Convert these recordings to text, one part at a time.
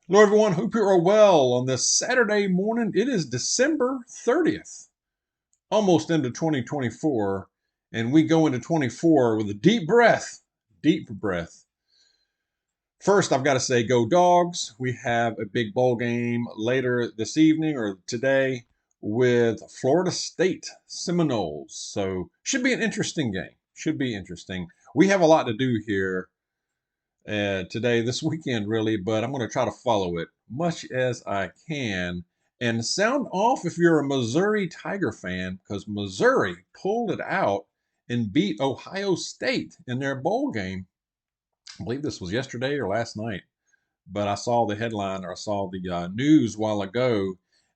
Hello, everyone. Hope you are well on this Saturday morning. It is December 30th, almost into 2024, and we go into 24 with a deep breath. Deep breath. First, I've got to say, go dogs. We have a big bowl game later this evening or today with Florida State Seminoles. So, should be an interesting game. Should be interesting. We have a lot to do here today, this weekend, really, but I'm going to try to follow it much as I can. And sound off if you're a Missouri Tiger fan, because Missouri pulled it out and beat Ohio State in their bowl game. I believe this was yesterday or last night, but I saw the headline or I saw the news a while ago.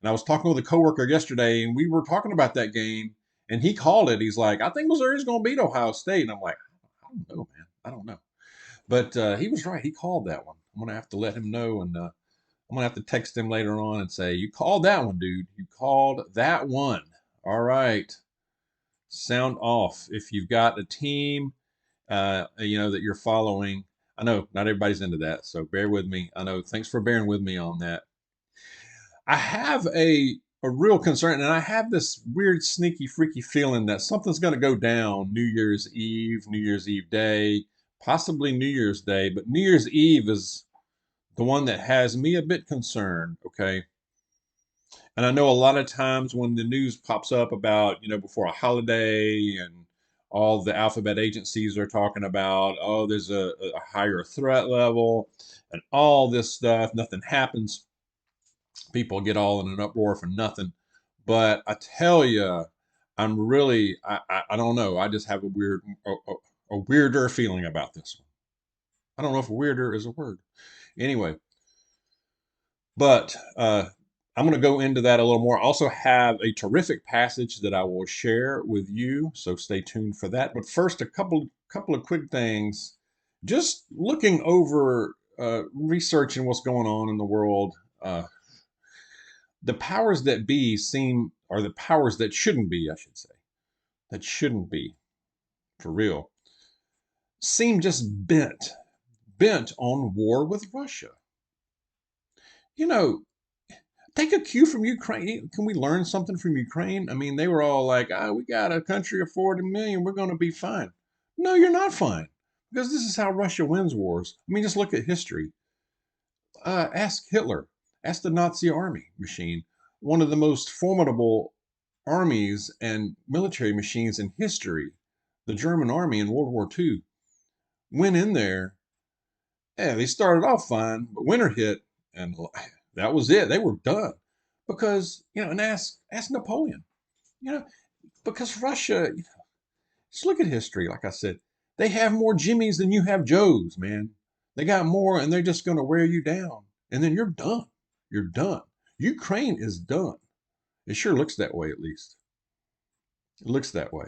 And I was talking with a coworker yesterday, and we were talking about that game, and he called it. He's like, I think Missouri's going to beat Ohio State. And I'm like, I don't know, man. I don't know. But he was right. He called that one. I'm gonna have to let him know, and I'm gonna have to text him later on and say, "You called that one, dude. You called that one." All right. Sound off if you've got a team, that you're following. I know not everybody's into that, so bear with me. I know. Thanks for bearing with me on that. I have a real concern, and I have this weird, sneaky, freaky feeling that something's going to go down New Year's Eve day, possibly New Year's Day, but New Year's Eve is the one that has me a bit concerned. Okay. And I know a lot of times when the news pops up about, before a holiday and all the alphabet agencies are talking about, oh, there's a higher threat level and all this stuff, nothing happens. People get all in an uproar for nothing. But I tell you, I don't know. I just have a weirder feeling about this one. I don't know if weirder is a word. Anyway, but I'm going to go into that a little more. I also have a terrific passage that I will share with you, so stay tuned for that. But first, a couple of quick things. Just looking over, researching what's going on in the world. The powers that be are the powers that shouldn't be, I should say, that shouldn't be for real, seem just bent on war with Russia. You know, take a cue from Ukraine. Can we learn something from Ukraine? I mean, they were all like, we got a country of 40 million. We're going to be fine. No, you're not fine because this is how Russia wins wars. I mean, just look at history. Ask Hitler, ask the Nazi army machine, one of the most formidable armies and military machines in history. The German army in World War II went in there. Yeah, they started off fine, but winter hit, and that was it. They were done because and ask Napoleon. You know, because Russia. Just look at history. Like I said, they have more Jimmies than you have Joes, man. They got more, and they're just going to wear you down, and then you're done. You're done. Ukraine is done. It sure looks that way, at least. It looks that way.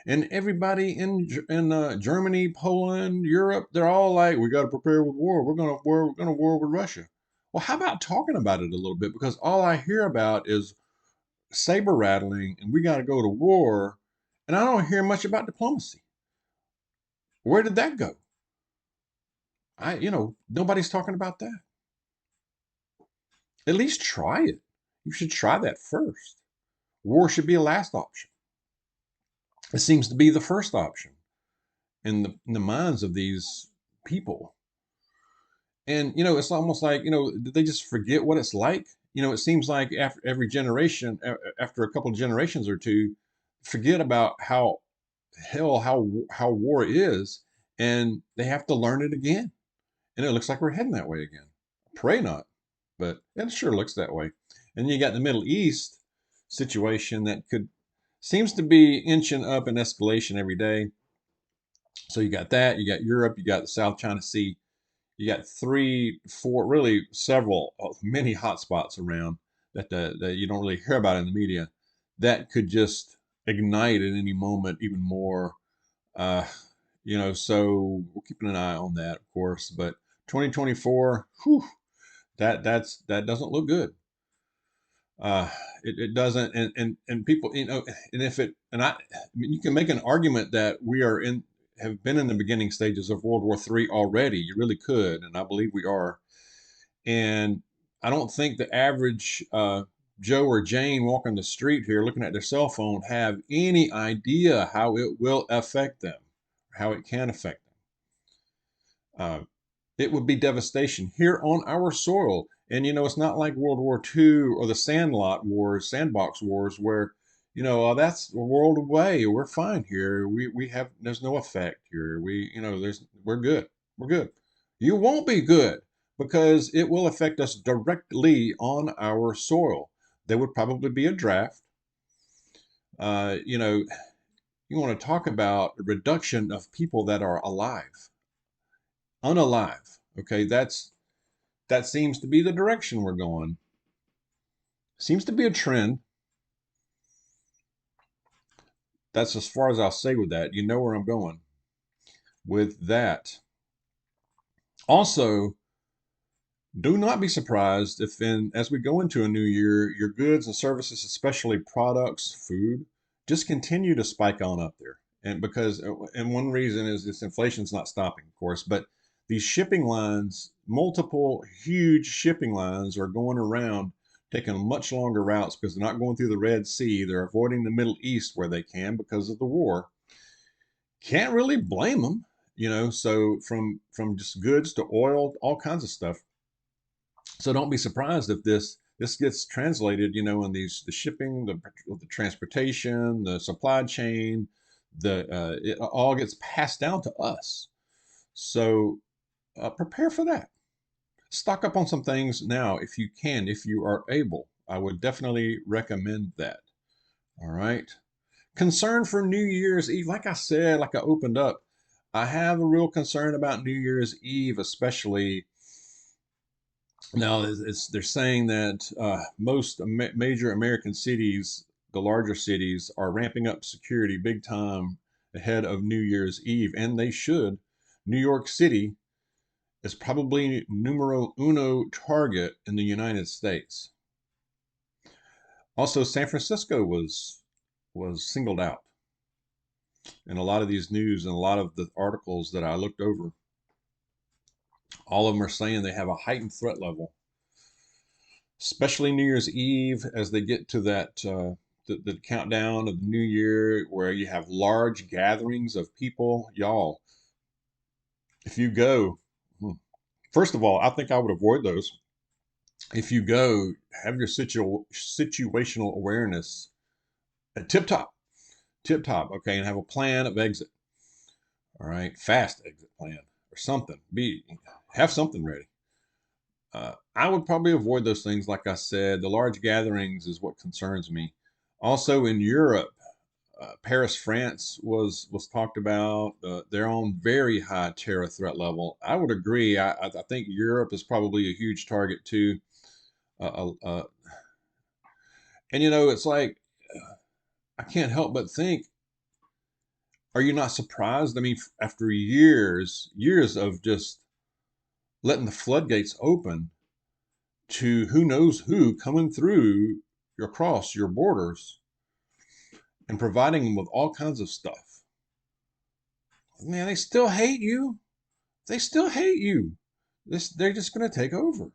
And everybody in Germany, Poland, Europe, they're all like, "We got to prepare with war. We're gonna war with Russia." Well, how about talking about it a little bit? Because all I hear about is saber rattling, and we got to go to war, and I don't hear much about diplomacy. Where did that go? Nobody's talking about that. At least try it. You should try that first. War should be a last option. It seems to be the first option in the minds of these people. And it's almost like did they just forget what it's like? It seems like after every generation, after a couple of generations or two, forget about how hell how war is, and they have to learn it again. And it looks like we're heading that way again. Pray not, but it sure looks that way. And you got the Middle East situation that could seems to be inching up in escalation every day. So you got that, you got Europe, you got the South China Sea, you got three, four, really several, many hot spots around that you don't really hear about in the media that could just ignite at any moment even more. Uh, so we're keeping an eye on that, of course. But 2024, whew, that doesn't look good. Uh, it doesn't, and people, and if it, and I mean, you can make an argument that we have been in the beginning stages of World War III already. You really could, and I believe we are. And I don't think the average Joe or Jane walking the street here looking at their cell phone have any idea how it will affect them, how it can affect them. It would be devastation here on our soil. And, it's not like World War II or the Sandlot Wars, Sandbox Wars, where, that's a world away. We're fine here. There's no effect here. We're good. We're good. You won't be good because it will affect us directly on our soil. There would probably be a draft. You know, you want to talk about a reduction of people that are alive, unalive. Okay, that seems to be the direction we're going. Seems to be a trend. That's as far as I'll say with that. You know where I'm going with that. Also, do not be surprised if as we go into a new year, your goods and services, especially products, food, just continue to spike on up there. And one reason is this inflation's not stopping, of course, but these shipping lines, multiple huge shipping lines are going around taking much longer routes because they're not going through the Red Sea. They're avoiding the Middle East where they can because of the war. Can't really blame them, so from just goods to oil, all kinds of stuff. So don't be surprised if this gets translated, in the shipping, the transportation, the supply chain, it all gets passed down to us. So prepare for that. Stock up on some things now if you can, if you are able. I would definitely recommend that. All right. Concern for New Year's Eve. Like I said, like I opened up, I have a real concern about New Year's Eve, especially. Now, they're saying that most major American cities, the larger cities, are ramping up security big time ahead of New Year's Eve, and they should. New York City is probably numero uno target in the United States. Also, San Francisco was singled out in a lot of these news and a lot of the articles that I looked over. All of them are saying they have a heightened threat level, especially New Year's Eve as they get to that the countdown of the new year where you have large gatherings of people. Y'all, if you go, first of all, I think I would avoid those. If you go, have your situational awareness at tip top, okay, and have a plan of exit. All right, fast exit plan or something. Have something ready. I would probably avoid those things. Like I said, the large gatherings is what concerns me. Also in Europe, Paris, France was talked about. They're on very high terror threat level. I would agree. I think Europe is probably a huge target too. And it's like I can't help but think, are you not surprised? I mean, after years of just letting the floodgates open to who knows who coming through across your borders and providing them with all kinds of stuff. Man, they still hate you. They still hate you. They're just going to take over.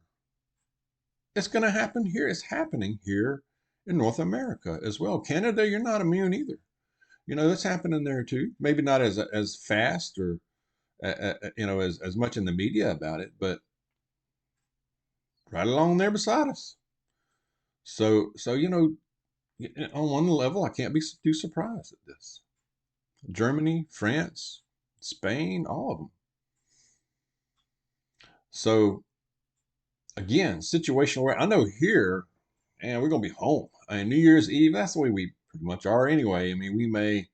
It's going to happen here. It's happening here in North America as well. Canada, you're not immune either. It's happening there too. Maybe not as fast or as much in the media about it, but right along there beside us. So on one level, I can't be too surprised at this. Germany, France, Spain, all of them. So again, situational where I know here, and we're gonna be home. I mean, New Year's Eve, that's the way we pretty much are anyway. I mean, we may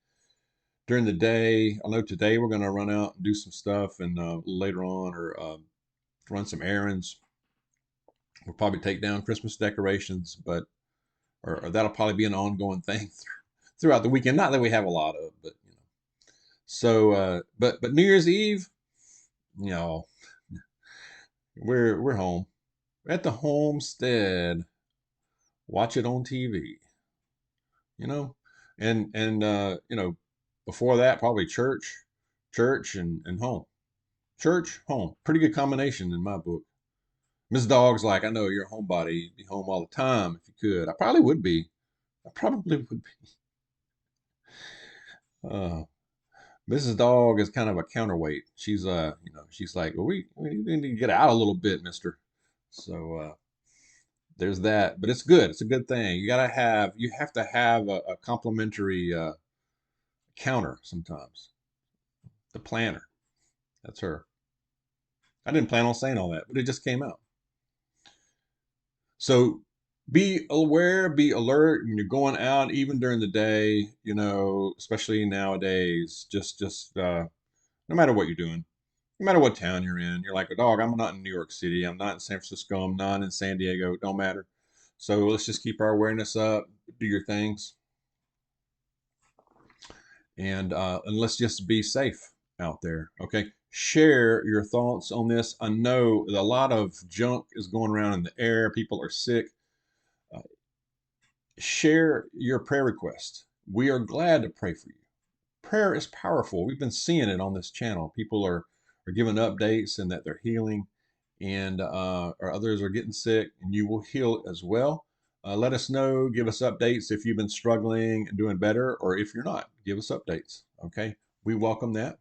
during the day. I know today we're gonna run out and do some stuff, and later on, or run some errands. We'll probably take down Christmas decorations, but or that'll probably be an ongoing thing throughout the weekend. Not that we have a lot of, but So, but New Year's Eve, you know, we're home. We're at the homestead. Watch it on TV. You know, and before that probably church and home. Church, home. Pretty good combination in my book. Ms. Dawg's like, I know you're a homebody. You'd be home all the time if you could. I probably would be. I probably would be. Uh, Mrs. Dawg is kind of a counterweight. She's she's like, well, we need to get out a little bit, mister. So there's that. But it's good. It's a good thing. You have to have a complimentary counter sometimes. The planner. That's her. I didn't plan on saying all that, but it just came out. So be aware, be alert when you're going out, even during the day, especially nowadays, just no matter what you're doing, no matter what town you're in, you're like, a dog, I'm not in New York City. I'm not in San Francisco. I'm not in San Diego. It don't matter. So let's just keep our awareness up, do your things, and let's just be safe out there. Okay. Share your thoughts on this. I know a lot of junk is going around in the air. People are sick. Uh, Share your prayer request. We are glad to pray for you. Prayer is powerful. We've been seeing it on this channel. People are giving updates and that they're healing, and or others are getting sick, and you will heal as well. Let us know. Give us updates if you've been struggling and doing better, or if you're not. Give us updates. Okay, we welcome that.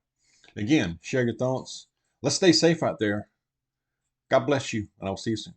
Again, share your thoughts. Let's stay safe out there. God bless you, and I'll see you soon.